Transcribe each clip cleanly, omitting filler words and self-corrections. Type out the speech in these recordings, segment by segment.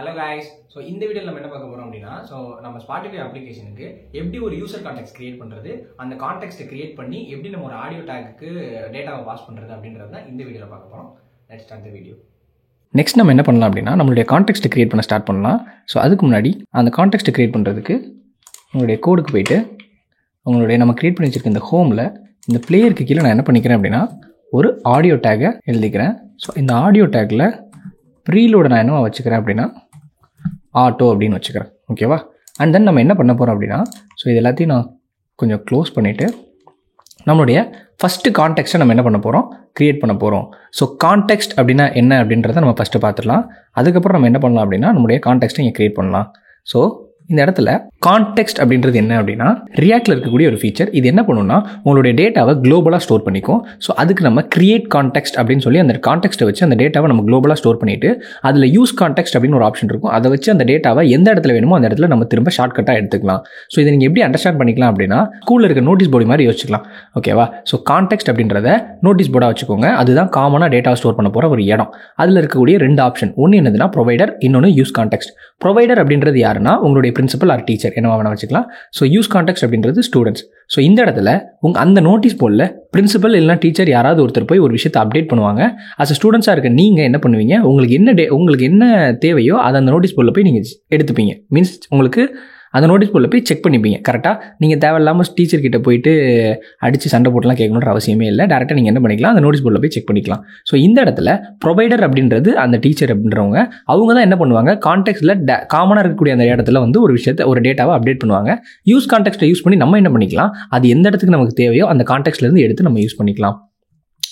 Hello guys. So இந்த வீடியோல நம்ம என்ன பார்க்க போறோம் அப்படினா நம்ம Spotify அப்ளிகேஷனுக்கு எப்படி ஒரு யூசர் கான்டெக்ஸ்ட் கிரியேட் பண்றது, அந்த கான்டெக்ஸ்ட் கிரியேட் பண்ணி எப்படி நம்ம ஒரு ஆடியோ டாக்க்கு டேட்டாவை பாஸ் பண்றது அப்படிங்கறத தான் இந்த வீடியோல பார்க்க போறோம். Let's start the video. Next நம்ம என்ன பண்ணலாம் அப்படினா நம்மளுடைய கான்டெக்ஸ்ட் கிரியேட் பண்ண ஸ்டார்ட் பண்ணலாம். சோ அதுக்கு முன்னாடி அந்த கான்டெக்ஸ்ட் கிரியேட் பண்றதுக்கு உங்களுடைய கோடுக்கு போய்ட்டு உங்களுடைய நம்ம கிரியேட் பண்ணி வச்சிருக்க இந்த ஹோம்ல இந்த பிளேயருக்கு கீழ நான் என்ன பண்ணிக்கிறேன் அப்படினா ஒரு ஆடியோ டாக் எழுதிக்கிறேன். சோ இந்த ஆடியோ டாக்ல ப்ரீலோட நான் என்ன வச்சுக்கிறேன் அப்படினா ஆட்டோ அப்படின்னு வச்சுக்கிறேன். ஓகேவா? அண்ட் தென் நம்ம என்ன பண்ண போகிறோம் அப்படின்னா இது எல்லாத்தையும் நான் கொஞ்சம் க்ளோஸ் பண்ணிவிட்டு நம்மளுடைய ஃபஸ்ட்டு கான்டெக்ஸ்ட்டை நம்ம என்ன பண்ண போகிறோம், க்ரியேட் பண்ண போகிறோம். ஸோ கான்டெக்ஸ்ட் அப்படின்னா என்ன அப்படின்றத நம்ம ஃபஸ்ட்டு பார்த்துடலாம். அதுக்கப்புறம் நம்ம என்ன பண்ணலாம் அப்படின்னா நம்மளுடைய கான்டெக்ஸ்ட்டை இங்கே க்ரியேட் பண்ணலாம். ஸோ இந்த இடத்துல கான்டெக்ஸ்ட் அப்படின்றது என்ன அப்படின்னா ரியாக்டில் இருக்கக்கூடிய ஒரு ஃபீச்சர். இது என்ன பண்ணுன்னா உங்களுடைய டேட்டாவை குளோபலாக ஸ்டோர் பண்ணிக்கும். ஸோ அதுக்கு நம்ம கிரியேட் கான்டெக்ஸ்ட் அப்படின்னு சொல்லி அந்த கான்டெக்ஸ்ட்டை வச்சு அந்த டேட்டாவை நம்ம குளோபலாக ஸ்டோர் பண்ணிவிட்டு அதில் யூஸ் கான்டெக்ஸ்ட் அப்படின்னு ஒரு ஆப்ஷன் இருக்கும். அதை வச்சு அந்த டேட்டாவை எந்த இடத்துல வேணுமோ அந்த இடத்துல நம்ம திரும்ப ஷார்ட்கட்டாக எடுத்துக்கலாம். ஸோ இதை நீங்கள் எப்படி அண்டர்ஸ்டாண்ட் பண்ணிக்கலாம் அப்படின்னா ஸ்கூலில் இருக்க நோட்டீஸ் போர்டு மாதிரி யோசிச்சுக்கலாம். ஓகேவா? ஸோ கான்டெக்ஸ்ட் அப்படின்றத நோட்டீஸ் போர்டாக வச்சுக்கோங்க. அதுதான் காமனாக டேட்டாவை ஸ்டோர் பண்ண போகிற ஒரு இடம். அதில் இருக்கக்கூடிய ரெண்டு ஆப்ஷன், ஒன்று என்னதுன்னா ப்ரொவைடர், இன்னொன்று யூஸ் கான்டெக்ஸ்ட். ப்ரொவைடர் அப்படின்றது யாருன்னா உங்களுடைய பிரின்சிபல் ஆர் டீச்சர் என்னவா வேணா வச்சுக்கலாம். ஸோ யூஸ் கான்டெக்ஸ்ட் அப்படின்றது ஸ்டூடெண்ட்ஸ். ஸோ இந்த இடத்துல அந்த நோட்டீஸ் போர்டில் பிரின்சிபல் இல்லைனா டீச்சர் யாராவது ஒருத்தர் போய் ஒரு விஷயத்தை அப்டேட் பண்ணுவாங்க. அஸ் அ ஸ்டூடெண்ட்ஸாக இருக்க நீங்கள் என்ன பண்ணுவீங்க, உங்களுக்கு என்ன தேவையோ அதை அந்த நோட்டீஸ் போர்டில் போய் நீங்கள் எடுத்துப்பீங்க. மீன்ஸ் உங்களுக்கு அந்த நோட்டீஸ் போர்டில் போய் செக் பண்ணிப்பீங்க. கரெக்டாக நீங்கள் தேவையில்லாமல் டீச்சர்கிட்ட போயிட்டு அடித்து சண்டை போட்டுலாம் கேட்கணுன்ற அவசியமே இல்லை. டேரெக்டாக நீங்கள் என்ன பண்ணிக்கலாம், அந்த நோட்டீஸ் போர்டில் போய் செக் பண்ணிக்கலாம். ஸோ இந்த இடத்துல ப்ரொவைடர் அப்படின்றது அந்த டீச்சர் அப்படின்றவங்க, அவங்க தான் என்ன பண்ணுவாங்க, கான்டெக்ஸ்ட்டில் காமனாக இருக்கக்கூடிய அந்த இடத்துல ஒரு விஷயத்தை ஒரு டேட்டாவை அப்டேட் பண்ணுவாங்க. யூஸ் கான்டெக்ஸ்ட்டை யூஸ் பண்ணி நம்ம என்ன பண்ணிக்கலாம், அது எந்த இடத்துக்கு நமக்கு தேவையோ அந்த கான்டெக்ஸ்ட்லேருந்து எடுத்து நம்ம யூஸ் பண்ணிக்கலாம்.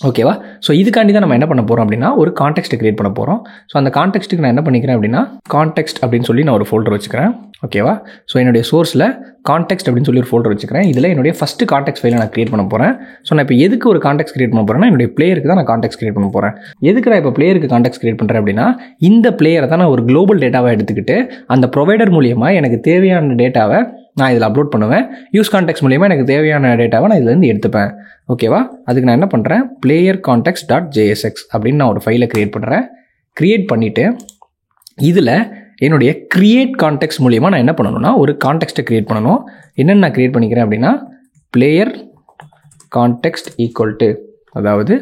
ஓகேவா? ஸோ இதுக்காண்டி தான் நம்ம என்ன பண்ண போகிறோம் அப்படின்னா ஒரு கான்டெக்ஸ்ட் கிரியேட் பண்ண போகிறோம். ஸோ அந்த கான்டெக்ஸ்ட்டுக்கு நான் என்ன பண்ணிக்கிறேன் அப்படின்னா கான்டெக்ஸ்ட் அப்படின்னு சொல்லி நான் ஒரு ஃபோல்டர் வச்சுக்கிறேன். ஓகேவா? ஸோ என்னுடைய சோர்ஸில் கான்டெக்ஸ்ட் அப்படின்னு சொல்லி ஒரு ஃபோல்டர் வச்சுக்கிறேன். இதில் என்னுடைய ஃபஸ்ட்டு கான்டெக்ஸ்ட் ஃபைலை நான் கிரியேட் பண்ண போகிறேன். ஸோ நான் இப்போ எதுக்கு ஒரு கான்டெக்ஸ்ட் கிரியேட் பண்ண போகிறேன்னா என்னுடைய பிளேயருக்கு தான் நான் கான்டெக்ஸ்ட் கிரியேட் பண்ண போகிறேன். எதுக்கு நான் இப்போ பிளேயருக்கு கான்டெக்ஸ்ட் கிரியேட் பண்ணுறேன் அப்படின்னா இந்த பிளேயரை தான் நான் ஒரு குளோபல் டேட்டாவை எடுத்துக்கிட்டு அந்த ப்ரொவைடர் மூலியமாக எனக்கு தேவையான டேட்டாவை நான் இதில் அப்லோட் பண்ணுவேன். யூஸ் கான்டெக்ஸ்ட் மூலியமாக எனக்கு தேவையான டேட்டாவை நான் இதுலேருந்து எடுத்துப்பேன். ஓகேவா? அதுக்கு நான் என்ன பண்ணுறேன், பிளேயர் கான்டெக்ஸ்ட் .jsx அப்படின்னு நான் ஒரு ஃபைலை க்ரியேட் பண்ணுறேன். க்ரியேட் பண்ணிவிட்டு இதில் என்னுடைய க்ரியேட் கான்டெக்ஸ்ட் மூலியமாக நான் என்ன பண்ணணும்னா ஒரு கான்டெக்ஸ்ட்டை க்ரியேட் பண்ணணும். என்னென்னு நான் க்ரியேட் பண்ணிக்கிறேன் அப்படின்னா பிளேயர் கான்டெக்ஸ்ட் ஈக்குவல் டு, அதாவது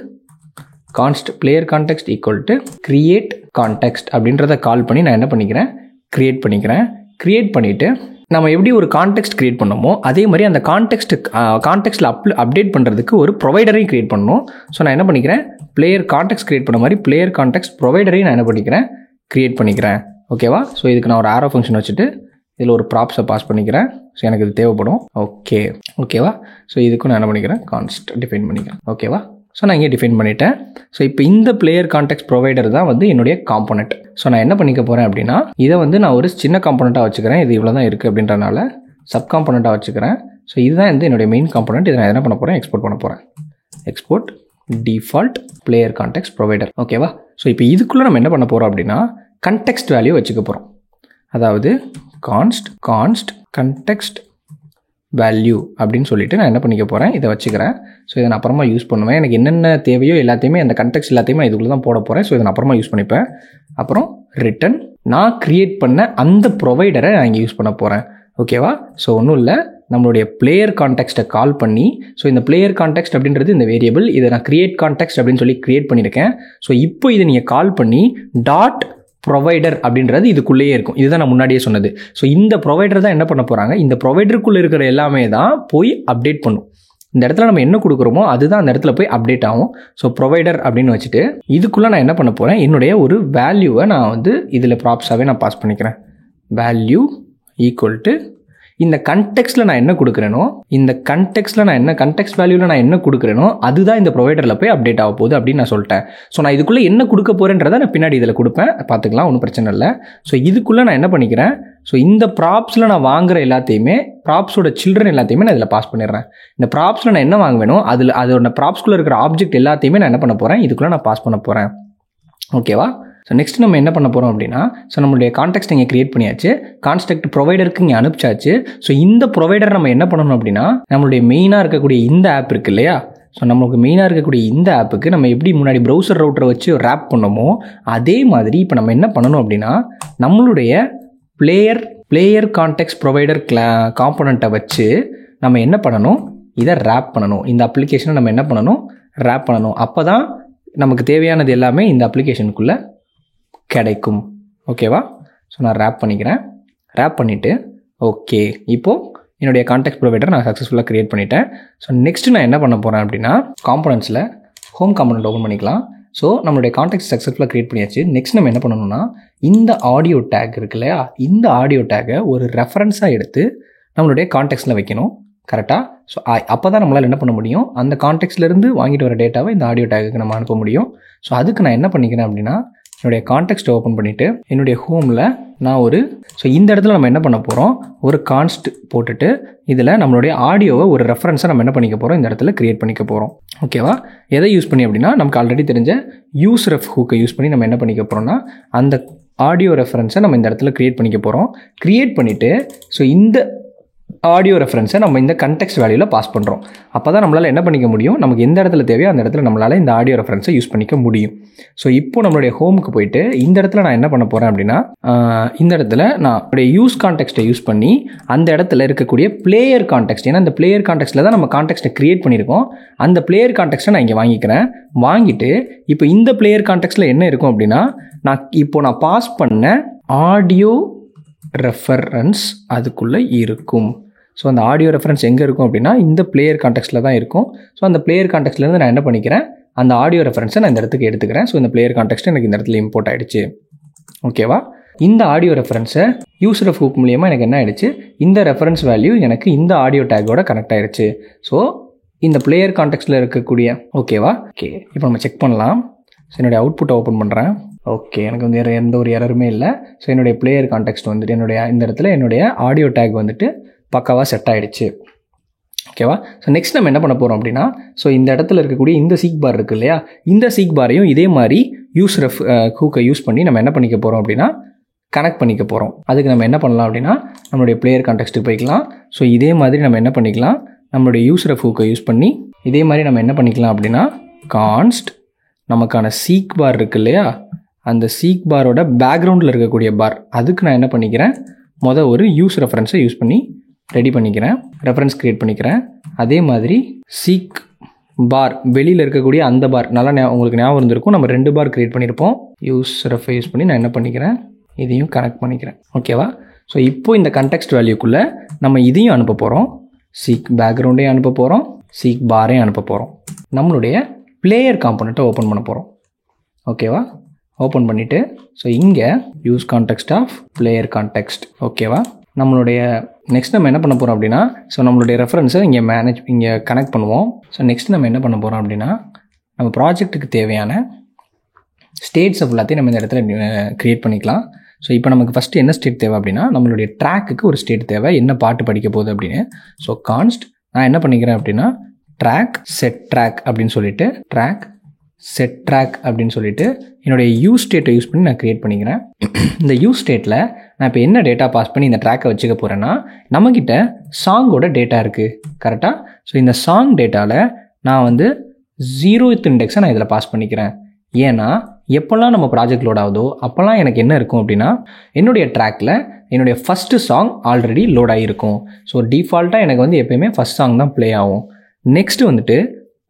player context equal to create context அப்படின்றத கால் பண்ணி நான் என்ன பண்ணிக்கிறேன், க்ரியேட் பண்ணிக்கிறேன். க்ரியேட் பண்ணிவிட்டு நம்ம எப்படி ஒரு கான்டெக்ஸ்ட் கிரியேட் பண்ணோமோ அதே மாதிரி அந்த கான்டெக்ஸ்ட்டில் அப்டேட் பண்ணுறதுக்கு ஒரு ப்ரொவைடரையும் கிரியேட் பண்ணணும். ஸோ நான் என்ன பண்ணிக்கிறேன், பிளேயர் கான்டெக்ஸ்ட் கிரியேட் பண்ண மாதிரி பிளேயர் கான்டெக்ஸ்ட் ப்ரொவைடரையும் நான் என்ன பண்ணிக்கிறேன், கிரியேட் பண்ணிக்கிறேன். ஓகேவா? ஸோ இதுக்கு நான் ஒரு ஆரோ ஃபங்க்ஷன் வச்சுட்டு இதில் ஒரு ப்ராப்ஸை பாஸ் பண்ணிக்கிறேன். ஸோ எனக்கு இது தேவைப்படும். ஓகேவா? ஸோ இதுக்கும் நான் என்ன பண்ணிக்கிறேன், கான்ஸ்ட் டிஃபைன் பண்ணிக்கிறேன். ஓகேவா? ஸோ நான் இங்கே டிஃபைன் பண்ணிட்டேன். ஸோ இப்போ இந்த பிளேயர் கான்டெக்ஸ்ட் ப்ரொவைடர் தான் என்னுடைய காம்போனன்ட். ஸோ நான் என்ன பண்ணிக்க போகிறேன் அப்படின்னா இதை நான் ஒரு சின்ன காம்போனண்ட்டாக வச்சுக்கிறேன். இது இவ்வளோ தான் இருக்குது அப்படின்றனால சப் காம்போனண்ட்டாக வச்சுக்கிறேன். ஸோ இதுதான் என்னுடைய மெயின் காம்போனன்ட். இதை நான் என்ன பண்ண போகிறேன், எக்ஸ்போர்ட் பண்ண போகிறேன். Export default player context provider. ஓகேவா? ஸோ இப்போ இதுக்குள்ளே நம்ம என்ன பண்ண போகிறோம் அப்படின்னா கன்டெக்ஸ்ட் வேல்யூ வச்சுக்க போகிறோம். அதாவது கான்ஸ்ட் கன்டெக்ஸ்ட் வேல்யூ அப்படின்னு சொல்லிட்டு நான் என்ன பண்ணிக்க போகிறேன், இதை வச்சுக்கிறேன். ஸோ இதை நான் அப்புறமா யூஸ் பண்ணுவேன். எனக்கு என்னென்ன தேவையோ எல்லாத்தையுமே அந்த கன்டெக்ஸ்ட் எல்லாத்தையுமே இதுக்குள்ளே தான் போட போகிறேன். ஸோ இதை நான் அப்புறமா யூஸ் பண்ணிப்பேன். அப்புறம் ரிட்டன் நான் க்ரியேட் பண்ண அந்த ப்ரொவைடரை நான் இங்கே யூஸ் பண்ண போகிறேன். ஓகேவா? ஸோ ஒன்றும் இல்லை, நம்மளுடைய பிளேயர் கான்டெக்ஸ்ட்டை கால் பண்ணி, ஸோ இந்த பிளேயர் கான்டெக்ஸ்ட் அப்படின்றது இந்த வேரியபிள், இதை நான் க்ரியேட் கான்டெக்ஸ்ட் அப்படின்னு சொல்லி க்ரியேட் பண்ணியிருக்கேன். ஸோ இப்போ இதை நீங்கள் கால் பண்ணி டாட் ப்ரொவைடர் அப்படின்றது இதுக்குள்ளேயே இருக்கும். இதுதான் நான் முன்னாடியே சொன்னது. ஸோ இந்த ப்ரொவைடர் தான் என்ன பண்ண போகிறாங்க, இந்த ப்ரொவைடருக்குள்ளே இருக்கிற எல்லாமே தான் போய் அப்டேட் பண்ணும். இந்த இடத்துல நம்ம என்ன கொடுக்குறோமோ அதுதான் அந்த இடத்துல போய் அப்டேட் ஆகும். ஸோ ப்ரொவைடர் அப்படின்னு வச்சுட்டு இதுக்குள்ளே நான் என்ன பண்ண போகிறேன், என்னுடைய ஒரு வேல்யூவை நான் இதில் ப்ராப்ஸாகவே நான் பாஸ் பண்ணிக்கிறேன். வேல்யூ ஈக்குவல் டு இந்த கன்டெக்ஸ்ட்டில் நான் என்ன கொடுக்குறேனோ, இந்த கன்டெக்ஸ்ட்டில் நான் என்ன கன்டெக்ஸ்ட் வேல்யூவில் நான் என்ன கொடுக்குறேனோ அதுதான் இந்த ப்ரொவைடரில் போய் அப்டேட் ஆக போகுது அப்படின்னு நான் சொல்லிட்டேன். ஸோ நான் இதுக்குள்ளே என்ன கொடுக்க போகிறேன்றதை நான் பின்னாடி இதில் கொடுப்பேன், பார்த்துக்கலாம், ஒன்றும் பிரச்சனை இல்லை. ஸோ இதுக்குள்ளே நான் என்ன பண்ணிக்கிறேன், ஸோ இந்த ப்ராப்ஸில் நான் வாங்குகிற எல்லாத்தையுமே, ப்ராப்ஸோட சில்ட்ரன் எல்லாத்தையுமே நான் இதில் பாஸ் பண்ணிடுறேன். இந்த ப்ராப்ஸில் நான் என்ன வாங்குவேனோ அதோட ப்ராப்ஸ்குள்ளே இருக்கிற ஆப்ஜெக்ட் எல்லாத்தையுமே நான் என்ன பண்ண போகிறேன், இதுக்குள்ளே நான் பாஸ் பண்ண போகிறேன். ஓகேவா? ஸோ நெக்ஸ்ட் நம்ம என்ன பண்ண போகிறோம் அப்படின்னா நம்மளுடைய கான்டெக்ஸ்ட் இங்கே கிரியேட் பண்ணியாச்சு, கான்டெக்ட் ப்ரொவைடருக்கு இங்கே அனுப்பிச்சாச்சு. ஸோ இந்த ப்ரொவைடர் நம்ம என்ன பண்ணணும் அப்படின்னா நம்மளுடைய மெயினாக இருக்கக்கூடிய இந்த ஆப் இருக்கு இல்லையா, ஸோ நமக்கு மெயினாக இருக்கக்கூடிய இந்த ஆப்புக்கு நம்ம எப்படி முன்னாடி ப்ரௌசர் ரவுட்டரை வச்சு ரேப் பண்ணோமோ அதே மாதிரி இப்போ நம்ம என்ன பண்ணணும் அப்படின்னா நம்மளுடைய பிளேயர் கான்டெக்ஸ்ட் ப்ரொவைடர் காம்போனண்ட்டை வச்சு நம்ம என்ன பண்ணணும், இதை ரேப் பண்ணணும். இந்த அப்ளிகேஷனை நம்ம என்ன பண்ணணும், ரேப் பண்ணணும். அப்போ தான் நமக்கு தேவையானது எல்லாமே இந்த அப்ளிகேஷனுக்குள்ளே கிடைக்கும். ஓகேவா? ஸோ நான் ரேப் பண்ணிக்கிறேன். ரேப் பண்ணிவிட்டு ஓகே, இப்போது என்னுடைய கான்டெக்ட் ப்ரொவைடர் நான் சக்ஸஸ்ஃபுல்லாக க்ரியேட் பண்ணிட்டேன். ஸோ நெக்ஸ்ட்டு நான் என்ன பண்ண போகிறேன் அப்படின்னா காம்போனன்ட்ஸில் ஹோம் காம்போனன்ட் ஓப்பன் பண்ணிக்கலாம். ஸோ நம்மளுடைய கான்டெக்ட் சக்ஸஸ்ஃபுல்லாக க்ரியேட் பண்ணியாச்சு. நெக்ஸ்ட் நம்ம என்ன பண்ணணும்னா இந்த ஆடியோ டேக் இருக்கு இல்லையா, இந்த ஆடியோ டேக்கை ஒரு ரெஃபரன்ஸாக எடுத்து நம்மளுடைய கான்டெக்ட்ஸில் வைக்கணும். கரெக்டாக? ஸோ அப்போ தான் நம்மளால் என்ன பண்ண முடியும், அந்த கான்டெக்ட்லேருந்து வாங்கிட்டு வர டேட்டாவை இந்த ஆடியோ டேக்குக்கு நம்ம அனுப்ப முடியும். ஸோ அதுக்கு நான் என்ன பண்ணிக்கிறேன் அப்படின்னா என்னுடைய கான்டெக்ஸ்ட்டை ஓப்பன் பண்ணிவிட்டு என்னுடைய ஹோமில் நான் இந்த இடத்துல நம்ம என்ன பண்ண போகிறோம், ஒரு கான்ஸ்ட் போட்டுட்டு இதில் நம்மளுடைய ஆடியோவை ஒரு ரெஃபரன்ஸாக நம்ம என்ன பண்ணிக்க போகிறோம், இந்த இடத்துல க்ரியேட் பண்ணிக்க போகிறோம். ஓகேவா? எதை யூஸ் பண்ணி அப்படின்னா நமக்கு ஆல்ரெடி தெரிஞ்ச யூஸ் ரெஃப் ஹூக்கை யூஸ் பண்ணி நம்ம என்ன பண்ணிக்க போகிறோம்னா அந்த ஆடியோ ரெஃபரன்ஸை நம்ம இந்த இடத்துல க்ரியேட் பண்ணிக்க போகிறோம். க்ரியேட் பண்ணிவிட்டு ஸோ இந்த ஆடியோ ரெஃபரன்ஸை நம்ம இந்த கண்டெக்ஸ்ட் வேல்யூவில் பாஸ் பண்ணுறோம். அப்போ தான் நம்மளால் என்ன பண்ணிக்க முடியும், நமக்கு எந்த இடத்துல தேவையோ அந்த இடத்துல நம்மளால் இந்த ஆடியோ ரெஃபரன்ஸை யூஸ் பண்ணிக்க முடியும். ஸோ இப்போ நம்மளுடைய ஹோமுக்கு போயிட்டு இந்த இடத்துல நான் என்ன பண்ண போகிறேன் அப்படின்னா இந்த இடத்துல நான் என்னுடைய யூஸ் கான்டெக்ஸ்ட்டை யூஸ் பண்ணி அந்த இடத்துல இருக்கக்கூடிய பிளேயர் கான்டெக்ஸ்ட், ஏன்னா அந்த பிளேயர் கான்டெக்ஸ்ட்டில் தான் நம்ம கான்டெக்ஸ்ட்டை க்ரியேட் பண்ணியிருக்கோம். அந்த பிளேயர் கான்டெக்ஸ்ட்டை நான் இங்கே வாங்கிக்கிறேன். வாங்கிட்டு இப்போ இந்த பிளேயர் கான்டெக்ஸ்ட்டில் என்ன இருக்கும் அப்படின்னா நான் பாஸ் பண்ண ஆடியோ ரெஃபரன்ஸ் அதுக்குள்ளே இருக்கும். ஸோ அந்த ஆடியோ ரெஃபரன்ஸ் எங்கே இருக்கும் அப்படின்னா இந்த பிளேயர் கான்டெக்ஸ்ட்டில் தான் இருக்கும். ஸோ அந்த பிளேயர் கான்டெக்ஸ்ட்லேருந்து நான் என்ன பண்ணிக்கிறேன், அந்த ஆடியோ ரெஃபரன்ஸை நான் இந்த இடத்துக்கு எடுத்துக்கிறேன். ஸோ இந்த பிளேயர் கான்டெக்ஸ்ட் எனக்கு இந்த இடத்துல இம்போர்ட் ஆகிடுச்சு. ஓகேவா? இந்த ஆடியோ ரெஃபரன்ஸை யூசர் ஆஃப் ஹூக் மூலியமாக எனக்கு என்ன ஆகிடுச்சு, இந்த ரெஃபரன்ஸ் வேல்யூ எனக்கு இந்த ஆடியோ டேக்கோட கனெக்ட் ஆகிடுச்சு. ஸோ இந்த பிளேயர் கான்டெக்ஸ்ட்டில் இருக்கக்கூடிய ஓகேவா? ஓகே, இப்போ நம்ம செக் பண்ணலாம். ஸோ என்னுடைய அவுட்புட்டை ஓப்பன் பண்ணுறேன். ஓகே, எனக்கு வந்து எந்த ஒரு எரருமே இல்லை. ஸோ என்னுடைய பிளேயர் கான்டெக்ஸ்ட் வந்துட்டு இந்த இடத்துல என்னுடைய ஆடியோ டேக் வந்துட்டு பக்காவாக செட் ஆகிடுச்சு. ஓகேவா? ஸோ நெக்ஸ்ட் நம்ம என்ன பண்ண போகிறோம் அப்படின்னா இந்த இடத்துல இருக்கக்கூடிய இந்த சீக் பார் இருக்குது இல்லையா, இந்த சீக் பாரையும் இதே மாதிரி யூஸ் ரெஃப் ஹூக்கை யூஸ் பண்ணி நம்ம என்ன பண்ணிக்க போகிறோம் அப்படின்னா கனெக்ட் பண்ணிக்க போகிறோம். அதுக்கு நம்ம என்ன பண்ணலாம் அப்படின்னா நம்மளுடைய பிளேயர் கான்டெக்ஸ்ட்டுக்கு போய்க்கலாம். ஸோ இதே மாதிரி நம்ம என்ன பண்ணிக்கலாம், நம்மளுடைய யூஸ் ரெஃப் ஹூக்கை யூஸ் பண்ணி இதே மாதிரி நம்ம என்ன பண்ணிக்கலாம் அப்படின்னா கான்ஸ்ட் நமக்கான சீக் பார் இருக்குது இல்லையா, அந்த சீக் பாரோட பேக்ரவுண்டில் இருக்கக்கூடிய பார் அதுக்கு நான் என்ன பண்ணிக்கிறேன், ஒரு யூஸ் ரெஃபரன்ஸை யூஸ் பண்ணி ரெடி பண்ணிக்கிறேன், ரெஃபரன்ஸ் க்ரியேட் பண்ணிக்கிறேன். அதே மாதிரி சீக் பார் வெளியில் இருக்கக்கூடிய அந்த பார் நல்லா உங்களுக்கு ஞாபகம் இருந்திருக்கும், நம்ம 2 பார் க்ரியேட் பண்ணியிருப்போம். யூஸ் ரெஃபை யூஸ் பண்ணி நான் என்ன பண்ணிக்கிறேன், இதையும் கனெக்ட் பண்ணிக்கிறேன். ஓகேவா? ஸோ இப்போ இந்த கண்டெக்ஸ்ட் வேல்யூக்குள்ளே நம்ம இதையும் அனுப்ப போகிறோம், சீக் பேக்ரவுண்டையும் அனுப்ப போகிறோம், சீக் பாரையும் அனுப்ப போகிறோம். நம்மளுடைய பிளேயர் காம்போனண்ட்டை ஓப்பன் பண்ண போகிறோம். ஓகேவா? ஓப்பன் பண்ணிவிட்டு இங்கே use context of player context. ஓகேவா? நம்மளுடைய நெக்ஸ்ட் நம்ம என்ன பண்ண போகிறோம் அப்படின்னா நம்மளுடைய ரெஃபரன்ஸை இங்கே கனெக்ட் பண்ணுவோம். ஸோ நெக்ஸ்ட் நம்ம என்ன பண்ண போகிறோம் அப்படின்னா நம்ம ப்ராஜெக்ட்டுக்கு தேவையான ஸ்டேட்ஸ் எல்லாத்தையும் நம்ம இந்த இடத்துல க்ரியேட் பண்ணிக்கலாம். ஸோ இப்போ நமக்கு ஃபஸ்ட்டு என்ன ஸ்டேட் தேவை அப்படின்னா நம்மளுடைய ட்ராக்குக்கு ஒரு ஸ்டேட் தேவை, என்ன பாட்டு படிக்க போகுது அப்படின்னு. ஸோ கான்ஸ்ட் நான் என்ன பண்ணிக்கிறேன் அப்படின்னா ட்ராக் செட் ட்ராக் அப்படின்னு சொல்லிட்டு என்னுடைய யூஸ் ஸ்டேட்டை யூஸ் பண்ணி நான் க்ரியேட் பண்ணிக்கிறேன். இந்த யூஸ் ஸ்டேட்டில் நான் இப்போ என்ன டேட்டா பாஸ் பண்ணி இந்த ட்ராக்கை வச்சுக்க போகிறேன்னா நம்மக்கிட்ட சாங்கோட டேட்டா இருக்குது. கரெக்டாக? ஸோ இந்த சாங் டேட்டாவில் நான் 0th இண்டெக்ஸை நான் இதில் பாஸ் பண்ணிக்கிறேன். ஏன்னா எப்போல்லாம் நம்ம ப்ராஜெக்ட் லோட் ஆகுதோ அப்போல்லாம் எனக்கு என்ன இருக்கும் அப்படின்னா என்னுடைய ட்ராக்கில் என்னுடைய ஃபஸ்ட்டு சாங் ஆல்ரெடி லோட் ஆகிருக்கும். ஸோ டிஃபால்ட்டாக எனக்கு எப்போயுமே ஃபஸ்ட் சாங் தான் ப்ளே ஆகும். நெக்ஸ்ட்டு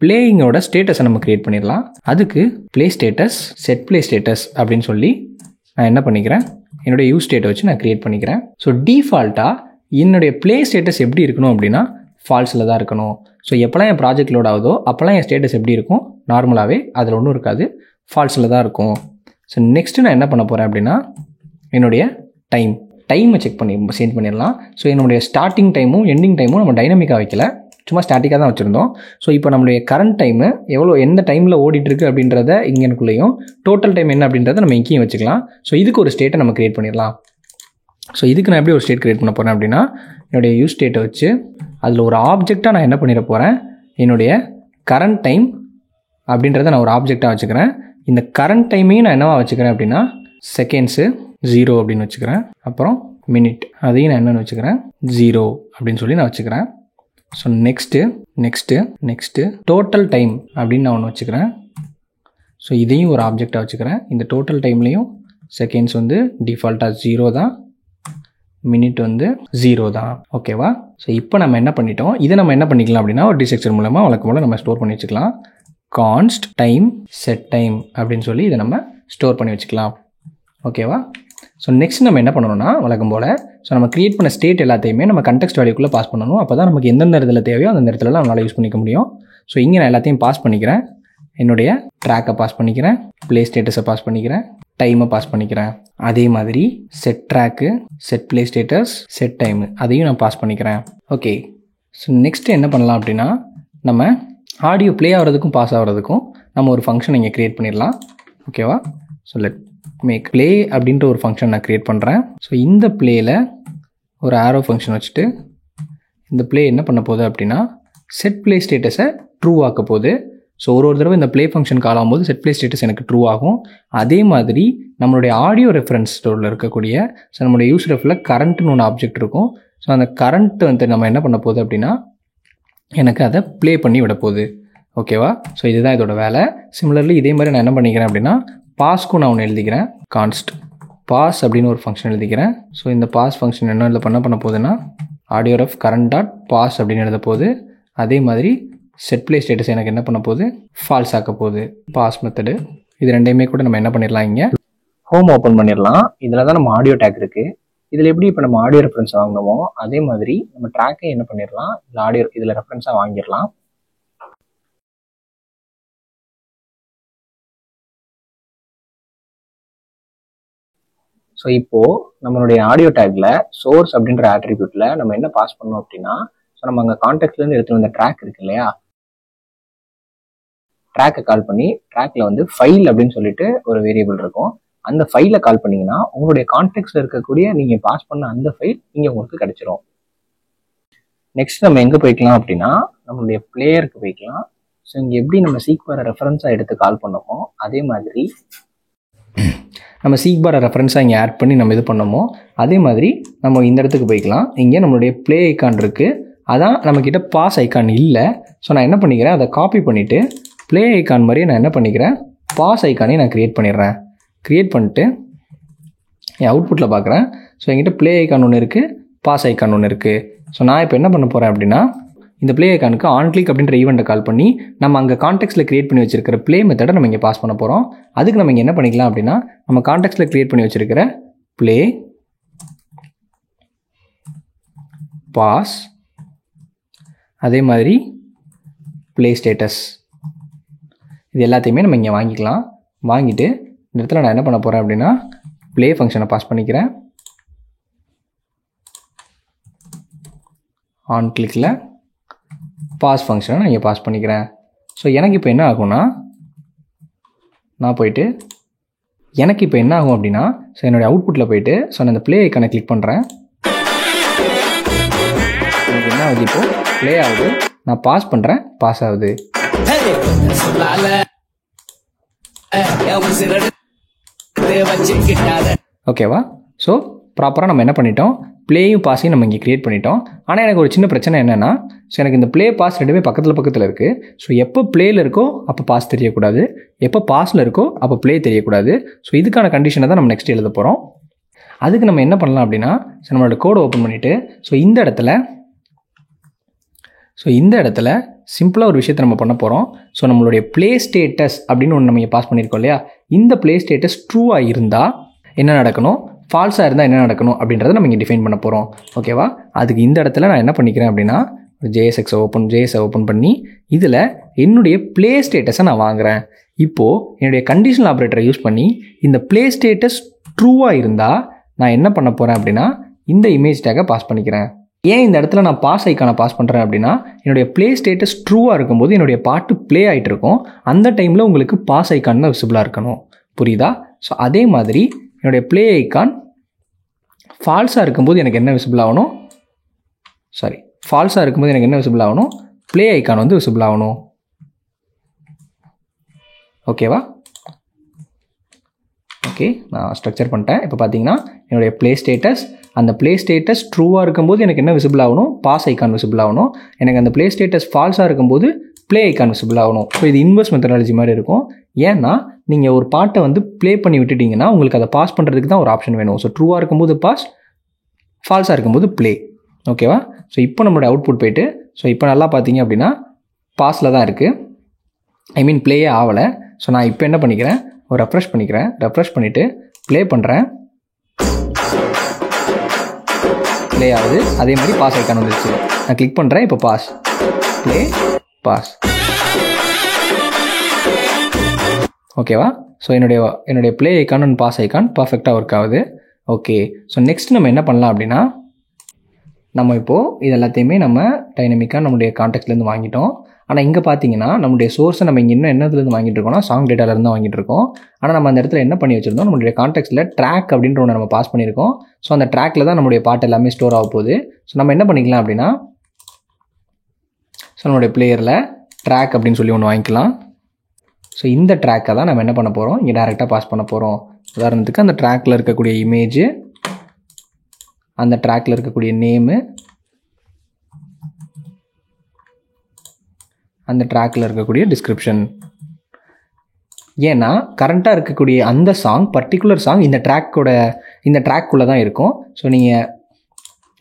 பிளேயிங்கோட ஸ்டேட்டஸை நம்ம க்ரியேட் பண்ணிடலாம். அதுக்கு play status set play status அப்படின்னு சொல்லி நான் என்ன பண்ணிக்கிறேன், என்னுடைய யூஸ் ஸ்டேட்டை வச்சு நான் க்ரியேட் பண்ணிக்கிறேன். ஸோ டிஃபால்ட்டாக என்னுடைய ப்ளே ஸ்டேட்டஸ் எப்படி இருக்கணும் அப்படின்னா ஃபால்ஸில் தான் இருக்கணும். ஸோ எப்போல்லாம் என் ப்ராஜெக்ட் லோட் ஆகுதோ அப்போல்லாம் என் ஸ்டேட்டஸ் எப்படி இருக்கும், நார்மலாகவே அதில் ஒன்றும் இருக்காது, ஃபால்ஸில் தான் இருக்கும். ஸோ நெக்ஸ்ட்டு நான் என்ன பண்ண போகிறேன் அப்படின்னா என்னுடைய டைமை சேஞ்ச் பண்ணிடலாம். ஸோ என்னுடைய ஸ்டார்டிங் டைமும் எண்டிங் டைமும் நம்ம டைனமிக்காக வைக்கல, சும்மா ஸ்டாட்டிக்காக தான் வச்சுருந்தோம். ஸோ இப்போ நம்மளுடைய கரண்ட் டைமு எந்த டைமில் ஓடிட்டுருக்கு அப்படின்றத இங்கேனுக்குள்ளேயும் டோட்டல் டைம் என்ன அப்படின்றத நம்ம இங்கேயும் வச்சுக்கலாம். ஸோ இதுக்கு ஒரு ஸ்டேட்டை நம்ம க்ரியேட் பண்ணிடலாம். ஸோ இதுக்கு நான் எப்படி ஒரு ஸ்டேட் க்ரியேட் பண்ண போகிறேன் அப்படின்னா என்னுடைய யூஸ் ஸ்டேட்டை வச்சு அதில் ஒரு ஆப்ஜெக்டாக நான் என்ன பண்ணிட போகிறேன், என்னுடைய கரண்ட் டைம் அப்படின்றத நான் ஒரு ஆப்ஜெக்டாக வச்சுக்கிறேன். இந்த கரண்ட் டைமையும் நான் என்னவா வச்சுக்கிறேன் அப்படின்னா செகண்ட்ஸு 0 அப்படின்னு வச்சுக்கிறேன். அப்புறம் மினிட் அதையும் நான் என்னென்னு வச்சுக்கிறேன் 0 அப்படின்னு சொல்லி நான் வச்சுக்கிறேன். ஸோ நெக்ஸ்ட்டு டோட்டல் டைம் அப்படின்னு நான் ஒன்று வச்சுக்கிறேன். ஸோ இதையும் ஒரு ஆப்ஜெக்டாக வச்சுக்கிறேன். இந்த டோட்டல் டைம்லேயும் செகண்ட்ஸ் வந்து டிஃபால்ட்டாக 0 தான், மினிட் வந்து 0 தான். ஓகேவா? ஸோ இப்போ நம்ம என்ன பண்ணிட்டோம், இதை நம்ம என்ன பண்ணிக்கலாம் அப்படின்னா ஒரு டிஸ்ட்ரக்சர் மூலமாக வழக்கம் போல் நம்ம ஸ்டோர் பண்ணி வச்சுக்கலாம். கான்ஸ்ட் டைம் செட் டைம் அப்படின்னு சொல்லி இதை நம்ம ஸ்டோர் பண்ணி வச்சுக்கலாம். ஓகேவா? ஸோ நெக்ஸ்ட் நம்ம என்ன பண்ணணும்னா வழக்கம் போல் ஸோ நம்ம கிரியேட் பண்ண ஸ்டேட் எல்லாத்தையுமே நம்ம கண்டெக்ஸ்ட் வேல்யூக்குள்ளே பாஸ் பண்ணணும். அப்போ தான் நமக்கு எந்தெந்த இடத்துல தேவையோ அந்த இடத்துலலாம் நம்மளால் யூஸ் பண்ணிக்க முடியும். ஸோ இங்கே நான் எல்லாத்தையும் பாஸ் பண்ணிக்கிறேன். என்னுடைய ட்ராக்கை பாஸ் பண்ணிக்கிறேன், ப்ளே ஸ்டேட்டஸை பாஸ் பண்ணிக்கிறேன், டைமை பாஸ் பண்ணிக்கிறேன். அதே மாதிரி set track, set play status, set time அதையும் நான் பாஸ் பண்ணிக்கிறேன். ஓகே, ஸோ நெக்ஸ்ட்டு என்ன பண்ணலாம் அப்படின்னா நம்ம ஆடியோ ப்ளே ஆகிறதுக்கும் பாஸ் ஆகிறதுக்கும் நம்ம ஒரு ஃபங்க்ஷன் இங்கே க்ரியேட் பண்ணிடலாம். ஓகேவா? ஸோ லெட் மேக் ப்ளே அப்படின்ற ஒரு ஃபங்க்ஷன் நான் க்ரியேட் பண்ணுறேன். ஸோ இந்த ப்ளேயில் ஒரு ஆரோ ஃபங்க்ஷன் வச்சுட்டு இந்த ப்ளே என்ன பண்ண போகுது அப்படின்னா செட் ப்ளே ஸ்டேட்டஸை ட்ரூ ஆக்க போகுது. ஸோ ஒரு தடவை இந்த ப்ளே ஃபங்க்ஷன் கால் ஆகும்போது செட் ப்ளே ஸ்டேட்டஸ் எனக்கு ட்ரூ ஆகும். அதே மாதிரி நம்மளுடைய ஆடியோ ரெஃபரன்ஸ் ஸ்டோரில் இருக்கக்கூடிய ஸோ நம்மளுடைய யூஸ் ரெஃபில் கரண்ட்னு ஒன்று ஆப்ஜெக்ட் இருக்கும். ஸோ அந்த கரண்ட் வந்து நம்ம என்ன பண்ண போகுது அப்படின்னா எனக்கு அதை ப்ளே பண்ணி விட போகுது. ஓகேவா? ஸோ இதுதான் இதோட வேலை. சிமிலர்லி இதே மாதிரி நான் என்ன பண்ணிக்கிறேன் அப்படின்னா பாஸ்க்கும் நான் ஒன்று எழுதிக்கிறேன். கான்ஸ்ட் பாஸ் அப்படின்னு ஒரு ஃபங்க்ஷன் எழுதிக்கிறேன். ஸோ இந்த பாஸ் ஃபங்க்ஷன் என்ன இதில் பண்ண போகுதுன்னா audio ref current dot pause அப்படின்னு எழுத போகுது. அதே மாதிரி செட் ப்ளே ஸ்டேட்டஸ் எனக்கு என்ன பண்ண போகுது, ஃபால்ஸ் ஆக்க போகுது. பாஸ் மெத்தடு இது ரெண்டையுமே கூட நம்ம என்ன பண்ணிடலாம், இங்கே ஹோம் ஓப்பன் பண்ணிடலாம். இதில் தான் நம்ம ஆடியோ டேக் இருக்குது. இதில் எப்படி இப்போ நம்ம ஆடியோ ரெஃபரன்ஸ் வாங்கினோமோ அதே மாதிரி நம்ம ட்ராக்கை என்ன பண்ணிடலாம், இதில் ஆடியோ இதில் ரெஃபரன்ஸாக வாங்கிடலாம். ஸோ இப்போது நம்மளுடைய ஆடியோ டேக்கில் சோர்ஸ் அப்படின்ற ஆட்ரிபியூட்டில் நம்ம என்ன பாஸ் பண்ணோம் அப்படின்னா ஸோ நம்ம அங்கே கான்டெக்ட்லேருந்து எடுத்துகிட்டு வந்த ட்ராக் இருக்கு இல்லையா, ட்ராக்கை கால் பண்ணி ட்ராக்ல வந்து ஃபைல் அப்படின்னு சொல்லிட்டு ஒரு வேரியபிள் இருக்கும். அந்த ஃபைலை கால் பண்ணிங்கன்னா உங்களுடைய கான்டெக்ட்ல இருக்கக்கூடிய நீங்கள் பாஸ் பண்ண அந்த ஃபைல் இங்கே உங்களுக்கு கிடைச்சிரும். நெக்ஸ்ட் நம்ம எங்கே போய்க்கலாம் அப்படின்னா நம்மளுடைய பிளேயருக்கு போய்க்கலாம். ஸோ இங்கே எப்படி நம்ம சீக் பாரை ரெஃபரன்ஸாக எடுத்து கால் பண்ணோமோ அதே மாதிரி நம்ம சீக் பாரை ரெஃபரன்ஸாக இங்கே ஆட் பண்ணி நம்ம இது பண்ணோமோ அதே மாதிரி நம்ம இந்த இடத்துக்கு போய்க்கலாம். இங்கே நம்மளுடைய ப்ளே ஐக்கான் இருக்குது, அதான் நம்மக்கிட்ட பாஸ் ஐக்கான் இல்லை. ஸோ நான் என்ன பண்ணிக்கிறேன், அதை காப்பி பண்ணிவிட்டு ப்ளே ஐக்கான் மாதிரியே நான் என்ன பண்ணிக்கிறேன், பாஸ் ஐக்கானே நான் க்ரியேட் பண்ணிடுறேன். க்ரியேட் பண்ணிட்டு என் அவுட்புட்டில் பார்க்குறேன். ஸோ என்கிட்ட ப்ளே ஐக்கான் ஒன்று இருக்குது, பாஸ் ஐக்கான் ஒன்று இருக்குது. ஸோ நான் இப்போ என்ன பண்ண போகிறேன் அப்படின்னா இந்த ப்ளே ஐக்கானுக்கு ஆன் கிளிக் அப்படின்ற ஈவெண்ட்டை கால் பண்ணி நம்ம அங்கே கான்டெக்ட்ஸில் க்ரியேட் பண்ணி வச்சிருக்கிற ப்ளே மெத்தடை நம்ம இங்கே பாஸ் பண்ண போகிறோம். அதுக்கு நம்ம இங்கே என்ன பண்ணிக்கலாம் அப்படின்னா நம்ம கான்டெக்ட்ஸில் க்ரியேட் பண்ணி வச்சிருக்கிற ப்ளே பாஸ் அதே மாதிரி ப்ளே ஸ்டேட்டஸ் இது எல்லாத்தையுமே நம்ம இங்கே வாங்கிக்கலாம். வாங்கிட்டு இந்த இடத்துல நான் என்ன பண்ண போகிறேன் அப்படின்னா ப்ளே ஃபங்க்ஷனை பாஸ் பண்ணிக்கிறேன். ஆன் கிளிக்கில் பாஸ் ஃபங்க்ஷனை நான் இங்கே பாஸ் பண்ணிக்கிறேன். ஸோ எனக்கு இப்போ என்ன ஆகும்னா நான் போயிட்டு எனக்கு இப்போ என்ன ஆகும் அப்படின்னா ஸோ என்னுடைய அவுட்புட்டில் போயிட்டு ஸோ நான் இந்த ப்ளே ஐக்கானை கிளிக் பண்ணுறேன். எனக்கு என்ன ஆகுது, இப்போது ப்ளே ஆகுது. நான் பாஸ் பண்ணுறேன், பாஸ் ஆகுது. ஓகேவா? ஸோ ப்ராப்பராக நம்ம என்ன பண்ணிட்டோம், ப்ளேயும் பாஸையும் நம்ம இங்கே க்ரியேட் பண்ணிட்டோம். ஆனால் எனக்கு ஒரு சின்ன பிரச்சனை என்னென்னா ஸோ எனக்கு இந்த ப்ளே பாஸ் ரெண்டுமே பக்கத்தில் இருக்குது. ஸோ எப்போ ப்ளேயில் இருக்கோ அப்போ பாஸ் தெரியக்கூடாது, எப்போ பாஸில் இருக்கோ அப்போ ப்ளே தெரியக்கூடாது. ஸோ இதுக்கான கண்டிஷனை தான் நம்ம நெக்ஸ்ட் எழுத போகிறோம். அதுக்கு நம்ம என்ன பண்ணலாம் அப்படின்னா ஸோ நம்மளோட கோடை ஓப்பன் பண்ணிவிட்டு ஸோ இந்த இடத்துல சிம்பிளாக ஒரு விஷயத்தை நம்ம பண்ண போகிறோம். ஸோ நம்மளுடைய ப்ளே ஸ்டேட்டஸ் அப்படின்னு ஒன்று நம்ம பாஸ் பண்ணியிருக்கோம் இல்லையா, இந்த ப்ளே ஸ்டேட்டஸ் ட்ரூவாக இருந்தால் என்ன நடக்கணும், ஃபால்ஸாக இருந்தால் என்ன நடக்கணும் அப்படின்றத நம்ம இங்கே டிஃபைன் பண்ண போகிறோம். ஓகேவா? அதுக்கு இந்த இடத்துல நான் என்ன பண்ணிக்கிறேன் அப்படின்னா ஜேஎஸை ஓப்பன் பண்ணி இதில் என்னுடைய ப்ளே ஸ்டேட்டஸை நான் வாங்குகிறேன். இப்போது என்னுடைய கண்டிஷனல் ஆப்ரேட்டரை யூஸ் பண்ணி இந்த ப்ளே ஸ்டேட்டஸ் ட்ரூவாக இருந்தால் நான் என்ன பண்ண போகிறேன் அப்படின்னா இந்த இமேஜ் டேக்கை பாஸ் பண்ணிக்கிறேன். ஏன் இந்த இடத்துல நான் பாஸ் ஐக்கானை பாஸ் பண்ணுறேன் அப்படின்னா என்னுடைய ப்ளே ஸ்டேட்டஸ் ட்ரூவாக இருக்கும்போது என்னுடைய பாட்டு ப்ளே ஆகிட்டு இருக்கும். அந்த டைமில் உங்களுக்கு பாஸ் ஐக்கான் தான் விசிபிளாக இருக்கணும். புரியுதா? ஸோ அதே மாதிரி என்னுடைய ப்ளே ஐக்கான் ஃபால்ஸாக இருக்கும்போது எனக்கு என்ன விசிபிள் ஆகணும், ஃபால்ஸாக இருக்கும்போது எனக்கு என்ன விசிபிள் ஆகணும், ப்ளே ஐக்கான் வந்து விசிபிள் ஆகணும். ஓகேவா? ஓகே, நான் ஸ்ட்ரக்சர் பண்ணிட்டேன். இப்போ பார்த்தீங்கன்னா என்னுடைய ப்ளே ஸ்டேட்டஸ் அந்த ப்ளே ஸ்டேட்டஸ் ட்ரூவாக இருக்கும்போது எனக்கு என்ன விசிபிள் ஆகணும், பாஸ் ஐக்கான் விசிபிள் ஆகணும். எனக்கு அந்த ப்ளே ஸ்டேட்டஸ் ஃபால்ஸாக இருக்கும்போது ப்ளே ஐக்கான் விசிபிள் ஆகணும். ஸோ இது இன்வெர்ஸ் மெத்தடாலஜி மாதிரி இருக்கும். ஏன்னா நீங்கள் ஒரு பாட்டை வந்து ப்ளே பண்ணி விட்டுட்டிங்கன்னா உங்களுக்கு அதை பாஸ் பண்ணுறதுக்கு தான் ஒரு ஆப்ஷன் வேணும். ஸோ ட்ரூவாக இருக்கும்போது பாஸ், ஃபால்ஸாக இருக்கும்போது ப்ளே. ஓகேவா? ஸோ இப்போ நம்மளோட அவுட்புட் போயிட்டு, ஸோ இப்போ நல்லா பார்த்தீங்க அப்படின்னா பாஸில் தான் இருக்குது, ஐ மீன் ப்ளேயே ஆகலை. ஸோ நான் இப்போ என்ன பண்ணிக்கிறேன், ஒரு ரெஃப்ரெஷ் பண்ணிக்கிறேன். ரெஃப்ரெஷ் பண்ணிவிட்டு ப்ளே பண்ணுறேன், ப்ளே ஆகுது. அதே மாதிரி பாஸ் ஐக்கான் வந்துருச்சு. நான் கிளிக் பண்ணுறேன், இப்போ பாஸ், ப்ளே, பாஸ். ஓகேவா? ஸோ என்னுடைய play icon and pause icon பர்ஃபெக்டாக ஒர்க் ஆகுது. ஓகே. ஸோ நெக்ஸ்ட் நம்ம என்ன பண்ணலாம் அப்படின்னா, நம்ம இப்போது இது எல்லாத்தையுமே நம்ம டைனமிக்காக நம்மளுடைய கான்டெக்ட்லேருந்து வாங்கிட்டோம். ஆனால் இங்கே பார்த்தீங்கன்னா நம்மளுடைய சோர்ஸை நம்ம இங்கே இன்னும் என்னதுலேருந்து வாங்கிட்டு இருக்கோம்னா சாங் டேட்டாலேருந்து வாங்கிட்டு இருக்கோம். ஆனால் நம்ம அந்த இடத்துல என்ன பண்ணி வச்சுருந்தோம், நம்மளுடைய கான்டெக்ட்டில் ட்ராக் அப்படின்ற ஒன்று நம்ம பாஸ் பண்ணியிருக்கோம். ஸோ அந்த ட்ராக்கில் தான் நம்மளுடைய பாட்டு எல்லாமே ஸ்டோர் ஆக போகுது. ஸோ நம்ம என்ன பண்ணிக்கலாம் அப்படின்னா, ஸோ நம்மளுடைய பிளேயரில் ட்ராக் அப்படின்னு சொல்லி ஒன்று வாங்கிக்கலாம். ஸோ இந்த ட்ராக்கை தான் நம்ம என்ன பண்ண போகிறோம், இங்கே டேரெக்டாக பாஸ் பண்ண போகிறோம். உதாரணத்துக்கு அந்த ட்ராக்கில் இருக்கக்கூடிய இமேஜு, அந்த ட்ராக்கில் இருக்கக்கூடிய நேமு, அந்த ட்ராக்கில் இருக்கக்கூடிய டிஸ்கிரிப்ஷன். ஏன்னா கரண்ட்டாக இருக்கக்கூடிய அந்த சாங், பர்டிகுலர் சாங் இந்த ட்ராக்குள்ளே தான் இருக்கும். ஸோ நீங்கள்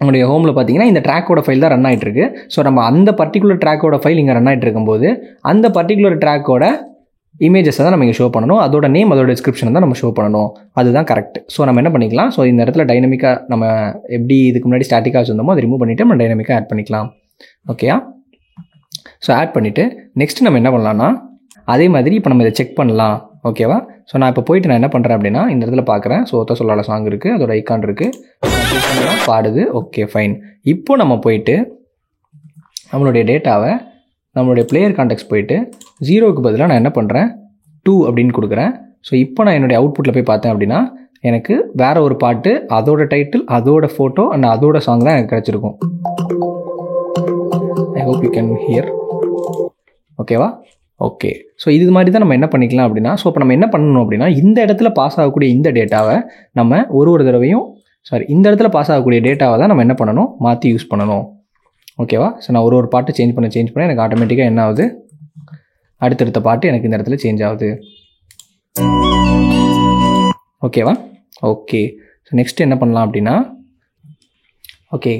உங்களுடைய ஹோமில் பார்த்தீங்கன்னா இந்த ட்ராக்கோட ஃபைல் தான் ரன் ஆகிட்டு இருக்கு. ஸோ நம்ம அந்த பர்டிகுலர் ட்ராக்கோட ஃபைல் இங்கே ரன் ஆகிட்டு இருக்கும்போது அந்த பர்டிகுலர் ட்ராக்கோட இமேஜஸை தான் நம்ம இங்கே ஷோ பண்ணணும். அதோட நேம், அதோட டிஸ்கிரிப்ஷன் தான் நம்ம ஷோ பண்ணணும். அதுதான் கரெக்ட். ஸோ நம்ம என்ன பண்ணிக்கலாம், ஸோ இந்த இடத்துல டைனமிக்காக நம்ம எப்படி இதுக்கு முன்னாடி ஸ்டாட்டிக்காக வச்சுருந்தோமோ அதை ரிமூவ் பண்ணிவிட்டு நம்ம டைனமிக்காக ஆட் பண்ணிக்கலாம். ஓகேயா? ஸோ ஆட் பண்ணிவிட்டு நெக்ஸ்ட் நம்ம என்ன பண்ணலாம்னா, அதே மாதிரி இப்போ நம்ம இதை செக் பண்ணலாம். ஓகேவா? ஸோ நான் இப்போ போயிட்டு நான் என்ன பண்ணுறேன் அப்படின்னா, இந்த இடத்துல பார்க்குறேன். ஸோ ஒத்த சொல்லாத சாங் இருக்குது, அதோட ஐக்கான் இருக்குது, பாடுது. Okay fine. இப்போ நம்ம போயிட்டு நம்மளுடைய டேட்டாவை நம்மளுடைய பிளேயர் கான்டெக்ட் போயிட்டு 0க்கு பதிலாக நான் என்ன பண்ணுறேன், 2 அப்படின்னு கொடுக்குறேன். ஸோ இப்போ நான் என்னுடைய அவுட்புட்டில் போய் பார்த்தேன் அப்படின்னா எனக்கு வேறு ஒரு பாட்டு, அதோட டைட்டில், அதோட ஃபோட்டோ அண்ட் அதோட சாங் தான் எனக்கு கிடச்சிருக்கும். I hope you can hear. ஓகேவா? ஓகே. ஸோ இது மாதிரி தான் நம்ம என்ன பண்ணிக்கலாம் அப்படின்னா, ஸோ இப்போ நம்ம என்ன பண்ணணும் அப்படின்னா, இந்த இடத்துல பாஸ் ஆகக்கூடிய இந்த டேட்டாவை நம்ம ஒரு தடவையும் இந்த இடத்துல பாஸ் ஆகக்கூடிய டேட்டாவை தான் நம்ம என்ன பண்ணணும், மாற்றி யூஸ் பண்ணணும். ஓகேவா? ஸோ நான் ஒரு பாட்டு சேஞ்ச் பண்ண எனக்கு ஆட்டோமேட்டிக்காக என்ன ஆகுது, அடுத்தடுத்த பாட்டு எனக்கு இந்த இடத்துல சேஞ்ச் ஆகுது. ஓகேவா? ஓகே. ஸோ நெக்ஸ்ட் என்ன பண்ணலாம் அப்படின்னா, ஓகே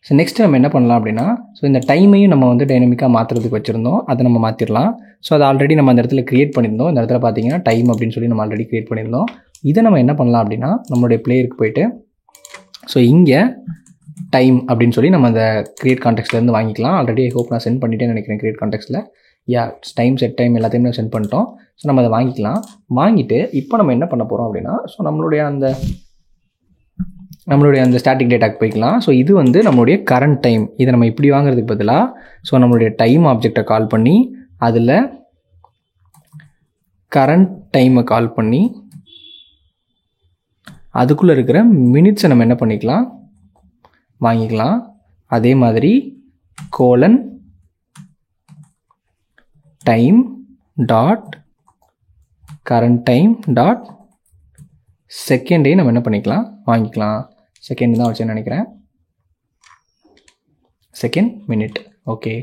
ஸோ நெக்ஸ்ட் நம்ம என்ன பண்ணலாம் அப்படின்னா, ஸோ இந்த டைமையும் நம்ம வந்து டைனமிக்காக மாற்றுறதுக்கு வச்சுருந்தோம், அதை நம்ம மாற்றிடலாம். ஸோ அதை ஆல்ரெடி நம்ம அந்த இடத்துல க்ரியேட் பண்ணியிருந்தோம். இந்த இடத்துல பார்த்தீங்கன்னா டைம் அப்படின்னு சொல்லி நம்ம ஆல்ரெடி க்ரியேட் பண்ணியிருந்தோம். இதை நம்ம என்ன பண்ணலாம் அப்படின்னா, நம்மளுடைய பிளேயருக்கு போயிட்டு ஸோ இங்கே டைம் அப்படின்னு சொல்லி நம்ம அந்த க்ரியேட் கான்டெக்ட்லேருந்து வாங்கிக்கலாம். ஆல்ரெடி ஐ ஹோப் நான் சென்ட் பண்ணிட்டேன்னு நினைக்கிறேன் க்ரியேட் கான்டெக்ட்டில். டைம், செட் டைம் எல்லாத்தையுமே நம்ம சென்ட் பண்ணிட்டோம். ஸோ நம்ம அதை வாங்கிக்கலாம். வாங்கிட்டு இப்போ நம்ம என்ன பண்ண போகிறோம் அப்படின்னா, ஸோ நம்மளுடைய அந்த ஸ்டாட்டிக் டேட்டாக்கு போய்க்கலாம். ஸோ இது வந்து நம்மளுடைய கரண்ட் டைம். இதை நம்ம இப்படி வாங்குறதுக்கு பதிலாக ஸோ நம்மளுடைய டைம் ஆப்ஜெக்டை கால் பண்ணி அதில் கரண்ட் டைமை கால் பண்ணி அதுக்குள்ளே இருக்கிற மினிட்ஸை நம்ம என்ன பண்ணிக்கலாம், வாங்கிக்கலாம். அதே மாதிரி colon time dot current time dot செகண்டையும் நம்ம என்ன பண்ணிக்கலாம், வாங்கிக்கலாம். செகண்ட் தான் வச்சுன்னு நினைக்கிறேன், செகண்ட் மினிட். ஓகே.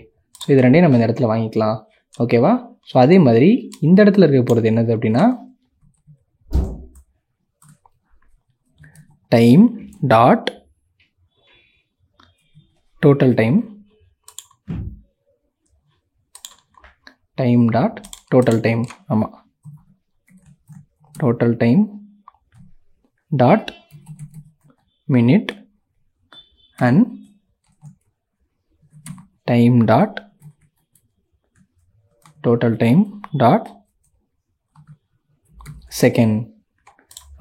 ஸோ இது ரெண்டையும் நம்ம இந்த இடத்துல வாங்கிக்கலாம். ஓகேவா? ஸோ அதே மாதிரி இந்த இடத்துல இருக்க போகிறது என்னது அப்படின்னா, time dot total time, time dot total time, ஆமாம், total time dot minute and time dot total time dot second.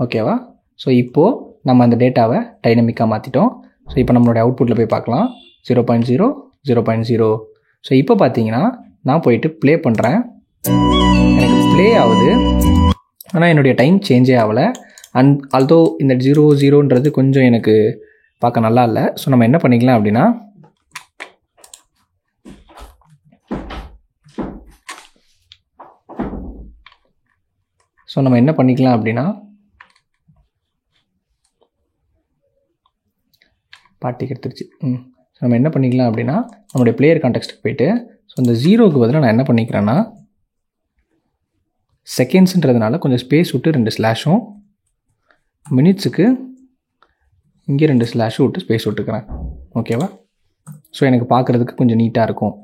ஓகேவா? ஸோ இப்போது நம்ம அந்த டேட்டாவை டைனமிக்காக மாற்றிட்டோம். ஸோ இப்போ நம்மளோட அவுட்புட்டில் போய் பார்க்கலாம். 0.0 0.0. ஸோ இப்போ பார்த்தீங்கன்னா நான் போயிட்டு ப்ளே பண்ணுறேன், எனக்கு ப்ளே ஆகுது. ஆனால் என்னுடைய டைம் சேஞ்சே ஆகலை. அண்ட் ஆல்தோ இந்த 0.0ன்றது கொஞ்சம் எனக்கு பார்க்க நல்லா இல்லை. ஸோ நம்ம என்ன பண்ணிக்கலாம் அப்படின்னா, பாட்டிக்கு எடுத்துருச்சு. ஸோ நம்ம என்ன பண்ணிக்கலாம் அப்படின்னா நம்மளுடைய பிளேயர் கான்டெக்ஸ்ட்டுக்கு போய்ட்டு ஸோ இந்த 0க்கு பதிலாக நான் என்ன பண்ணிக்கிறேன்னா செகண்ட்ஸுன்றதுனால கொஞ்சம் ஸ்பேஸ் விட்டு 2 ஸ்லாஷும், மினிட்ஸுக்கு இங்கே 2 ஸ்லாஷும் விட்டு ஸ்பேஸ் விட்டுக்கிறேன். ஓகேவா? ஸோ எனக்கு பார்க்குறதுக்கு கொஞ்சம் நீட்டாக இருக்கும்.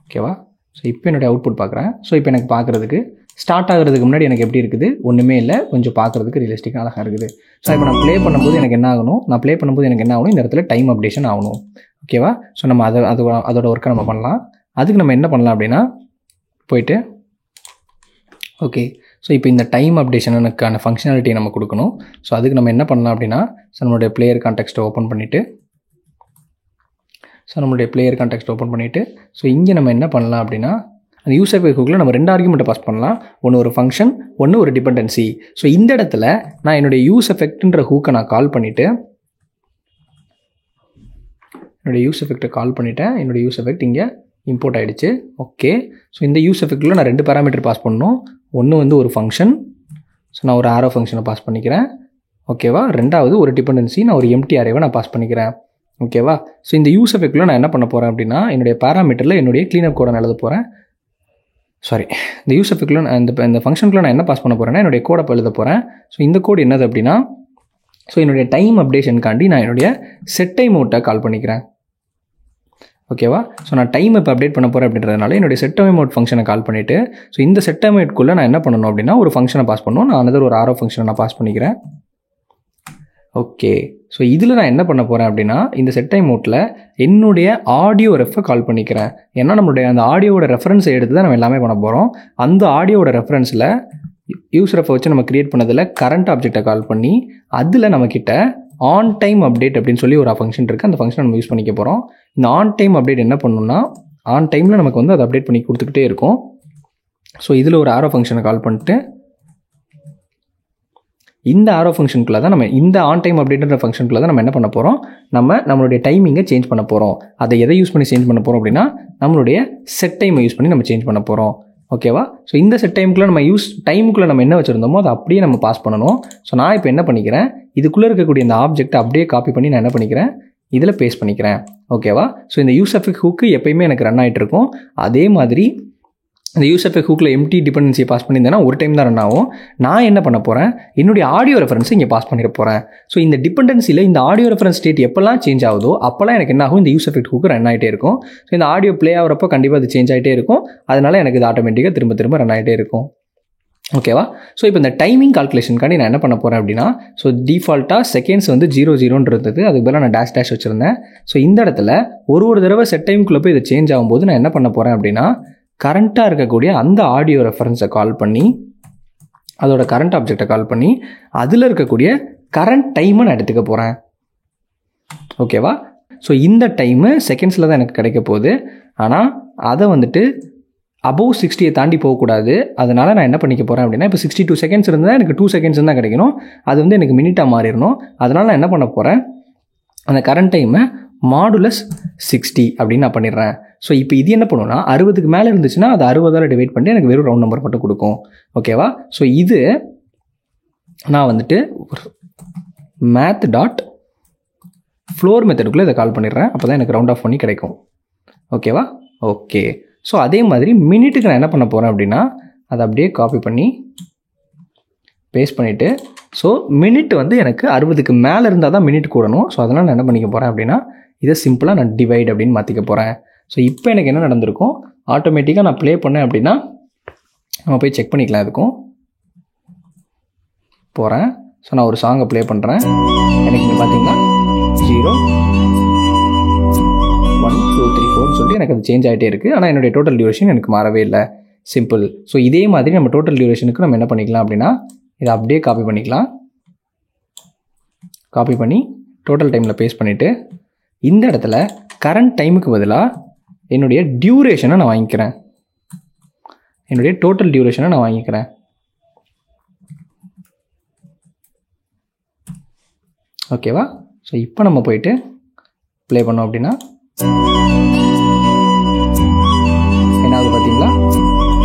ஓகேவா? ஸோ இப்போ என்னுடைய அவுட்புட் பார்க்குறேன். ஸோ இப்போ எனக்கு பார்க்குறதுக்கு ஸ்டார்ட் ஆகிறதுக்கு முன்னாடி எனக்கு எப்படி இருக்குது, ஒன்றுமே இல்லை, கொஞ்சம் பார்க்குறதுக்கு ரியலிஸ்டிக்காக அழகாக இருக்குது. ஸோ இப்போ நான் ப்ளே பண்ணும்போது எனக்கு என்ன ஆகணும், இந்த இடத்துல டைம் அப்டேஷன் ஆகணும். ஓகேவா? ஸோ நம்ம அதோட ஒர்க்கை நம்ம பண்ணலாம். அதுக்கு நம்ம என்ன பண்ணலாம் அப்படின்னா போயிட்டு ஓகே ஸோ இப்போ இந்த டைம் அப்டேஷனுக்கான ஃபங்க்ஷனாலிட்டியை நம்ம கொடுக்கணும். ஸோ அதுக்கு நம்ம என்ன பண்ணலாம் அப்படின்னா நம்மளுடைய பிளேயர் கான்டெக்ஸ்ட்டை ஓப்பன் பண்ணிவிட்டு ஸோ இங்கே நம்ம என்ன பண்ணலாம் அப்படின்னா அந்த யூசர் ஹூக்கில் நம்ம 2 ஆர்குமெண்ட்டை பாஸ் பண்ணலாம். ஒன்று ஒரு ஃபங்க்ஷன், ஒன்று ஒரு டிபெண்டன்சி. ஸோ இந்த இடத்துல நான் என்னுடைய யூஸ் எஃபெக்ட்ன்ற ஹூக்கை நான் கால் பண்ணிவிட்டு என்னுடைய யூஸ் எஃபெக்ட் இங்கே இம்போர்ட் ஆகிடுச்சு. ஓகே ஸோ இந்த யூஸ் எஃபெக்டில் நான் 2 பேராமீட்டர் பாஸ் பண்ணணும். ஒன்று வந்து ஒரு ஃபங்க்ஷன், ஸோ நான் ஒரு ஆரோ ஃபங்க்ஷனை பாஸ் பண்ணிக்கிறேன். ஓகேவா? ரெண்டாவது ஒரு டிபெண்டன்சி, நான் ஒரு எம்டி அரேவை நான் பாஸ் பண்ணிக்கிறேன். ஓகேவா? ஸோ இந்த யூஸ் எஃபெக்டில் நான் என்ன பண்ண போகிறேன் அப்படின்னா என்னுடைய பேராமீட்டரில் என்னுடைய க்ளீனப் கோடை நான் எழுத போகிறேன். இந்த யூஸ் எஃபெக்டில் இந்த ஃபங்க்ஷனுக்குள்ள நான் என்ன பாஸ் பண்ண போகிறேன்னா என்னுடைய கோடை எழுத போகிறேன். ஸோ இந்த கோடு என்னது அப்படின்னா ஸோ என்னுடைய டைம் அப்டேஷனுக்காண்டி நான் என்னுடைய செட் டைம் அவுட்டை கால் பண்ணிக்கிறேன். ஓகேவா? ஸோ நான் டைம் இப்போ அப்டேட் பண்ண போகிறேன் அப்படின்றதுனால என்னுடைய செட் டைம் அவுட் ஃபங்க்ஷனை கால் பண்ணிவிட்டு ஸோ இந்த செட் டைம் அவுட்குள்ளே நான் என்ன பண்ணணும் அப்படின்னா ஒரு ஃபங்க்ஷனை பாஸ் பண்ணணும். நான் ஒரு ஆரோ ஃபங்க்ஷனை நான் பாஸ் பண்ணிக்கிறேன். ஓகே ஸோ இதில் நான் என்ன பண்ண போகிறேன் அப்படின்னா இந்த செட் டைம் அவுட்டில் என்னுடைய ஆடியோ ரெஃபை கால் பண்ணிக்கிறேன். ஏன்னா நம்மளுடைய அந்த ஆடியோட ரெஃபரன்ஸை எடுத்து தான் நம்ம எல்லாமே பண்ண போகிறோம். அந்த ஆடியோட ரெஃபரன்ஸில் யூஸ் ரெஃபை வச்சு நம்ம க்ரியேட் பண்ணதில் கரண்ட் ஆப்ஜெக்டை கால் பண்ணி அதில் நம்மக்கிட்ட ஆன் டைம் அப்டேட் அப்படின்னு சொல்லி ஒரு ஃபங்க்ஷன் இருக்குது. அந்த ஃபங்க்ஷனை நம்ம யூஸ் பண்ணிக்க போகிறோம். இந்த ஆன் டைம் அப்டேட் என்ன பண்ணணும்னா ஆன் டைமில் நமக்கு வந்து அதை அப்டேட் பண்ணி கொடுத்துக்கிட்டே இருக்கும். ஸோ இதில் ஒரு ஆரோ ஃபங்க்ஷனை கால் பண்ணிட்டு இந்த ஆரோ ஃபங்க்ஷனுக்குள்ள தான் நம்ம இந்த ஆன் டைம் அப்டேட்ன்ற ஃபங்க்ஷனுக்குள்ள தான் நம்ம என்ன பண்ண போகிறோம், நம்மளுடைய டைமிங்கை சேஞ்ச் பண்ண போகிறோம். அதை எதை யூஸ் பண்ணி சேஞ்ச் பண்ண போகிறோம் அப்படின்னா நம்மளுடைய செட் டைமை யூஸ் பண்ணி நம்ம சேஞ்ச் பண்ண போகிறோம். ஓகேவா? ஸோ இந்த செட் டைமுக்குள்ளே நம்ம டைமுக்குள்ளே நம்ம என்ன வச்சுருந்தோமோ அதை அப்படியே நம்ம பாஸ் பண்ணணும். ஸோ நான் இப்போ என்ன பண்ணிக்கிறேன், இதுக்குள்ளே இருக்கக்கூடிய இந்த ஆப்ஜெக்ட்டை அப்படியே காப்பி பண்ணி நான் என்ன பண்ணிக்கிறேன், இதில் பேஸ்ட் பண்ணிக்கிறேன். ஓகேவா? ஸோ இந்த யூஸ் எஃபெக்ட் ஹூக்கு எப்பயுமே எனக்கு ரன் ஆகிட்டு இருக்கும். அதே மாதிரி இந்த யூஸ் எஃபெக்ட் ஹூக்கில் எம்டி டிபெண்டன்சியை பாஸ் பண்ணியிருந்தேன்னா ஒரு டைம் தான் ரன் ஆகும். நான் என்ன பண்ண போகிறேன், என்னுடைய ஆடியோ ரெஃபரன்ஸை இங்கே பாஸ் பண்ணிட போகிறேன். ஸோ இந்த டிபெண்டன்சியில் இந்த ஆடியோ ரெஃபரன்ஸ் ஸ்டேட் எப்போல்லாம் சேஞ்ச் ஆகுதோ அப்போல்லாம் எனக்கு என்ன ஆகும், இந்த யூஸ் எஃபெக்ட் ஹூக்கு ரன் ஆகிட்டே இருக்கும். ஸோ இந்த ஆடியோ ப்ளே ஆகிறப்போ கண்டிப்பாக அது சேஞ்ச் ஆகிட்டே இருக்கும். அதனால் எனக்கு இது ஆட்டோமேட்டிக்காக திரும்ப ரன் ஆகிட்டே இருக்கும். ஓகேவா? ஸோ இப்போ இந்த டைமிங் கால்குலேஷனுக்காண்டி நான் என்ன பண்ண போகிறேன் அப்படின்னா ஸோ டிஃபால்ட்டாக செகண்ட்ஸ் வந்து 00 இருந்தது. அதுக்கு பதிலாக நான் டேஷ் வச்சுருந்தேன். ஸோ இந்த இடத்துல ஒரு தடவை செட் டைமுக்குள்ளே போய் இது சேஞ்ச் ஆகும்போது நான் என்ன பண்ண போகிறேன் அப்படின்னா கரண்ட்டாக இருக்கக்கூடிய அந்த ஆடியோ ரெஃபரன்ஸை கால் பண்ணி அதோட கரண்ட் ஆப்ஜெக்டை கால் பண்ணி அதில் இருக்கக்கூடிய கரண்ட் டைமை நான் எடுத்துக்க போகிறேன். ஓகேவா? ஸோ இந்த டைமு செகண்ட்ஸில் தான் எனக்கு கிடைக்க போகுது. ஆனால் அதை வந்துட்டு அபவ் 60 தாண்டி போகக்கூடாது. அதனால் நான் என்ன பண்ணிக்க போகிறேன் அப்படின்னா இப்போ 62 செகண்ட்ஸ் இருந்தால் எனக்கு 2 செகண்ட்ஸ் தான் கிடைக்கணும். அது வந்து எனக்கு மினிட்டாக மாறிடணும். அதனால் நான் என்ன பண்ண போகிறேன், அந்த கரண்ட் டைமை மாடுலஸ் 60 அப்படின்னு நான் பண்ணிடுறேன். ஸோ இப்போ இது என்ன பண்ணுன்னா 60க்கு மேலே இருந்துச்சுன்னா அது 60ஆல் டிவைட் பண்ணி எனக்கு வெறும் ரவுண்ட் நம்பர் மட்டும் கொடுக்கும். ஓகேவா? ஸோ இது நான் வந்துட்டு math.floor மெத்தடுக்குள்ளே இதை கால் பண்ணிடுறேன். அப்போ தான் எனக்கு ரவுண்ட் ஆஃப் பண்ணி கிடைக்கும். ஓகேவா? ஓகே. ஸோ அதே மாதிரி மினிட்டுக்கு நான் என்ன பண்ண போகிறேன் அப்படின்னா அதை அப்படியே காப்பி பண்ணி பேஸ்ட் பண்ணிவிட்டு ஸோ மினிட் வந்து எனக்கு 60க்கு மேலே இருந்தால் தான் மினிட் கூடணும். ஸோ அதனால் நான் என்ன பண்ணிக்க போகிறேன் அப்படின்னா இதை சிம்பிளாக நான் டிவைட் அப்படின்னு மாற்றிக்க போகிறேன். ஸோ இப்போ எனக்கு என்ன நடந்திருக்கும், ஆட்டோமேட்டிக்காக நான் ப்ளே பண்ணேன் அப்படின்னா நம்ம போய் செக் பண்ணிக்கலாம். இதுக்கும் போகிறேன். ஸோ நான் ஒரு சாங்கை ப்ளே பண்ணுறேன். எனக்கு இங்கே பார்த்தீங்கன்னா 0 1 2 3 4 சொல்லி எனக்கு அது சேஞ்ச் ஆகிட்டே இருக்குது. ஆனால் என்னுடைய டோட்டல் டியூரேஷன் எனக்கு மாறவே இல்லை. சிம்பிள். ஸோ இதே மாதிரி நம்ம டோட்டல் டியூரேஷனுக்கு நம்ம என்ன பண்ணிக்கலாம் அப்படின்னா இதை அப்படியே காப்பி பண்ணிக்கலாம். காப்பி பண்ணி டோட்டல் டைமில் பேஸ்ட் பண்ணிவிட்டு இந்த இடத்துல கரண்ட் டைமுக்கு பதிலாக என்னுடைய டியூரேஷனை நான் வாங்கிக்கிறேன். என்னுடைய டோட்டல் டியூரேஷனை நான் வாங்கிக்கிறேன். ஓகேவா? ஸோ இப்போ நம்ம போயிட்டு ப்ளே பண்ணோம் அப்படின்னா என்னாவது பார்த்தீங்களா,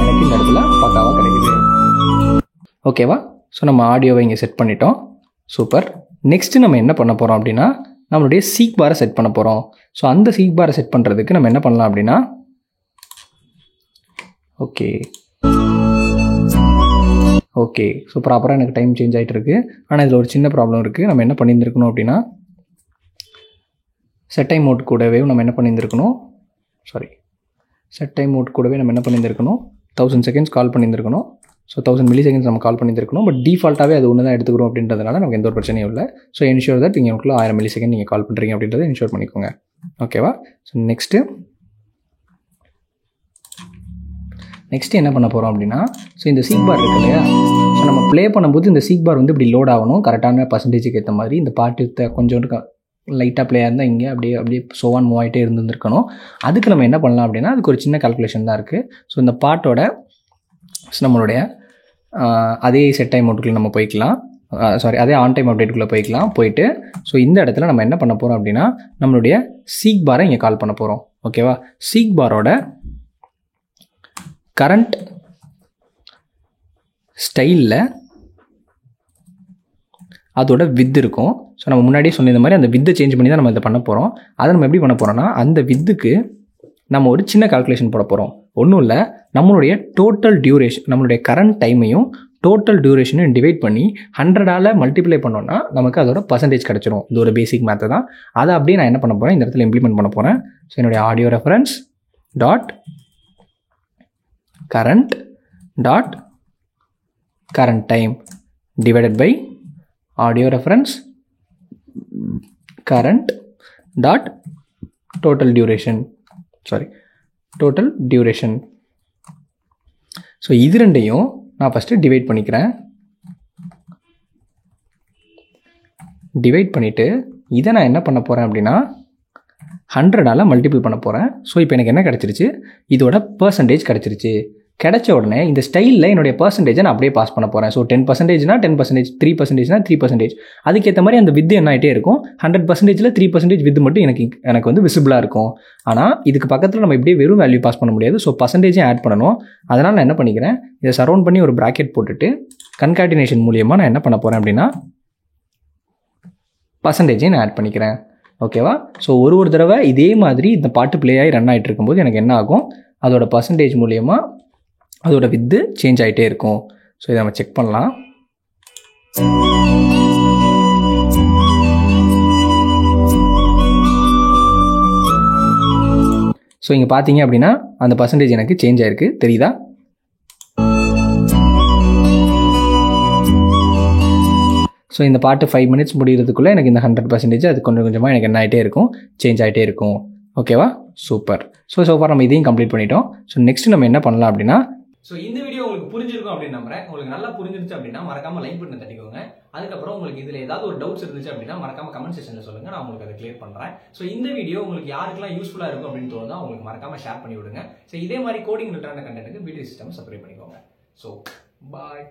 எனக்கு இந்த இடத்துல பக்காவாக கிடைக்கும். ஓகேவா? ஸோ நம்ம ஆடியோவை இங்கே செட் பண்ணிட்டோம். சூப்பர். நெக்ஸ்ட்டு நம்ம என்ன பண்ண போகிறோம் அப்படின்னா நம்மளுடைய சீக் பாரை செட் பண்ண போகிறோம். ஸோ அந்த சீக் பாரை செட் பண்ணுறதுக்கு நம்ம என்ன பண்ணலாம் அப்படின்னா ஓகே ஸோ ப்ராப்பராக எனக்கு டைம் சேஞ்ச் ஆகிட்டு இருக்குது. ஆனால் இதில் ஒரு சின்ன ப்ராப்ளம் இருக்குது. நம்ம என்ன பண்ணியிருந்துருக்கணும் அப்படின்னா செட் டைம் மோட் கூடவே நம்ம என்ன பண்ணியிருந்துருக்கணும் செட் டைம் மோட் கூடவே நம்ம என்ன பண்ணியிருந்துருக்கணும் 1000 செகண்ட்ஸ் கால் பண்ணியிருந்துருக்கணும். ஸோ 1000 மில்லி செகண்ட்ஸ் நம்ம கால் பண்ணியிருக்கணும். பட் டிஃபால்ட்டாகவே அது ஒன்று தான் எடுத்துக்கிறோம் அப்படின்றதுனால நமக்கு எந்த ஒரு பிரச்சனையும் இல்லை. ஸோ என்ஷூர் தட் நீங்கள் உங்களுக்கு 1000 மில்லி செகண்ட் நீங்கள் கால் பண்ணுறீங்க அப்படின்றத என்ஷூர் பண்ணிக்கோங்க. ஓகேவா? ஸோ நெக்ஸ்ட்டு என்ன பண்ண போகிறோம் அப்படின்னா ஸோ இந்த சீக் பார் இருக்கு இல்லையா? ஸோ நம்ம ப்ளே பண்ணும்போது இந்த சீக் பார் வந்து இப்படி லோட் ஆகணும் கரெக்டான பர்சன்டேஜுக்கு ஏற்ற மாதிரி. இந்த பாட்டு கொஞ்சோண்டு லைட்டாக ப்ளே இருந்தால் இங்கே அப்படியே சோவான் மூவ் ஆகிட்டே இருந்துருக்கணும். அதுக்கு நம்ம என்ன பண்ணலாம் அப்படின்னா அதுக்கு ஒரு சின்ன கால்குலேஷன் தான் இருக்குது. ஸோ இந்த பாட்டோட நம்மளுடைய அதே செட் டைம் அவுட்டுக்குள்ளே நம்ம போய்க்கலாம். அதே ஆன் டைம் அப்டேட்டுக்குள்ளே போயிட்டு ஸோ இந்த இடத்துல நம்ம என்ன பண்ண போகிறோம் அப்படின்னா நம்மளுடைய சீக் பாரை இங்கே கால் பண்ண போகிறோம். ஓகேவா? சீக் பாரோட கரண்ட் ஸ்டைலில் அதோட வித் இருக்கும். ஸோ நம்ம முன்னாடியே சொன்ன மாதிரி அந்த வித்தை சேஞ்ச் பண்ணி தான் நம்ம இதை பண்ண போகிறோம். அதை நம்ம எப்படி பண்ண போகிறோம்னா அந்த வித்துக்கு நம்ம ஒரு சின்ன கால்குலேஷன் போட போகிறோம். ஒன்றும் இல்லை, நம்மளுடைய டோட்டல் டியூரேஷன் நம்மளுடைய கரண்ட் டைமையும் டோட்டல் டியூரேஷனையும் டிவைட் பண்ணி 100ஆல் மல்டிப்ளை பண்ணோன்னா நமக்கு அதோட பர்சன்டேஜ் கிடச்சிரும். இது ஒரு பேசிக் மேத்து தான். அதை அப்படியே நான் என்ன பண்ண போகிறேன் இந்த இடத்துல இம்ப்ளிமெண்ட் பண்ண போகிறேன். ஸோ என்னுடைய audio reference dot current time divided by audio reference current dot total duration. So இது ரெண்டையும் நான் ஃபஸ்ட்டு டிவைட் பண்ணிக்கிறேன். டிவைட் பண்ணிவிட்டு இதை நான் என்ன பண்ண போகிறேன் அப்படின்னா 100ஆல் மல்டிபிள் பண்ண போகிறேன். ஸோ இப்போ எனக்கு என்ன கிடச்சிருச்சு, இதோட பர்சன்டேஜ் கிடச்சிருச்சு. கிடைச்ச உடனே இந்த ஸ்டைலில் என்னுடைய பர்சன்டேஜை நான் அப்படியே பாஸ் பண்ண போகிறேன். ஸோ 10%னா 10%, 3%னா 3%. அதுக்கேற்ற மாதிரி அந்த வித்து என்ன ஆகிட்டே இருக்கும். 100%ல் 3% வித்து மட்டும் எனக்கு வந்து விசிபிளாக இருக்கும். ஆனால் இதுக்கு பக்கத்தில் நம்ம இப்படியே வெறும் வேல்யூ பாஸ் பண்ண முடியாது. ஸோ பர்சன்டேஜும் ஆட் பண்ணணும். அதனால் நான் என்ன பண்ணிக்கிறேன், இதை சரௌண்ட் பண்ணி ஒரு ப்ராக்கெட் போட்டுட்டு கன்காட்டினேஷன் மூலியமாக நான் என்ன பண்ண போகிறேன் அப்படின்னா பர்சன்டேஜையும் நான் ஆட் பண்ணிக்கிறேன். ஓகேவா? ஸோ ஒரு தடவை இதே மாதிரி இந்த பாட்டு ப்ளே ஆகி ரன் ஆகிட்டு இருக்கும்போது எனக்கு என்ன ஆகும், அதோட பர்சன்டேஜ் மூலியமாக அதோட வித்து சேஞ்ச் ஆகிட்டே இருக்கும். ஸோ இதை நம்ம செக் பண்ணலாம். ஸோ இங்கே பார்த்தீங்க அப்படின்னா அந்த பர்சன்டேஜ் எனக்கு சேஞ்ச் ஆகிருக்கு, தெரியுதா? ஸோ இந்த பாட்டு 5 மினிட்ஸ் முடிகிறதுக்குள்ளே எனக்கு இந்த 100% அது கொஞ்சம் கொஞ்சமாக எனக்கு என்ன ஆகிட்டே இருக்கும், சேஞ்ச் ஆகிட்டே இருக்கும். ஓகேவா? சூப்பர். ஸோ ஃபார் நம்ம இதையும் கம்ப்ளீட் பண்ணிட்டோம். ஸோ நெக்ஸ்ட் நம்ம என்ன பண்ணலாம் அப்படின்னா, ஸோ இந்த வீடியோ உங்களுக்கு புரிஞ்சிருக்கும் அப்படின்னு நம்புறேன். உங்களுக்கு நல்லா புரிஞ்சிருச்சு அப்படின்னா மறக்காம லைக் பண்ணி தட்டிக்கோங்க. அதுக்கப்புறம் உங்களுக்கு இதில் ஏதாவது ஒரு டவுட்ஸ் இருந்துச்சு அப்படின்னா மறக்காம கமெண்ட் செக்ஷனில் சொல்லுங்க, நான் உங்களுக்கு அதை கிளியர் பண்ணுறேன். ஸோ இந்த வீடியோ உங்களுக்கு யாருக்கெல்லாம் யூஸ்ஃபுல்லாக இருக்கும் அப்படின்னு தோணுதோ உங்களுக்கு மறக்காம ஷேர் பண்ணி விடுங்க. ஸோ இதே மாதிரி கோடிங் ரிலேட்டடான கண்டென்ட்டுக்கு பிடி சிஸ்டம் சப்ஸ்கிரைப் பண்ணிக்கோங்க. So bye.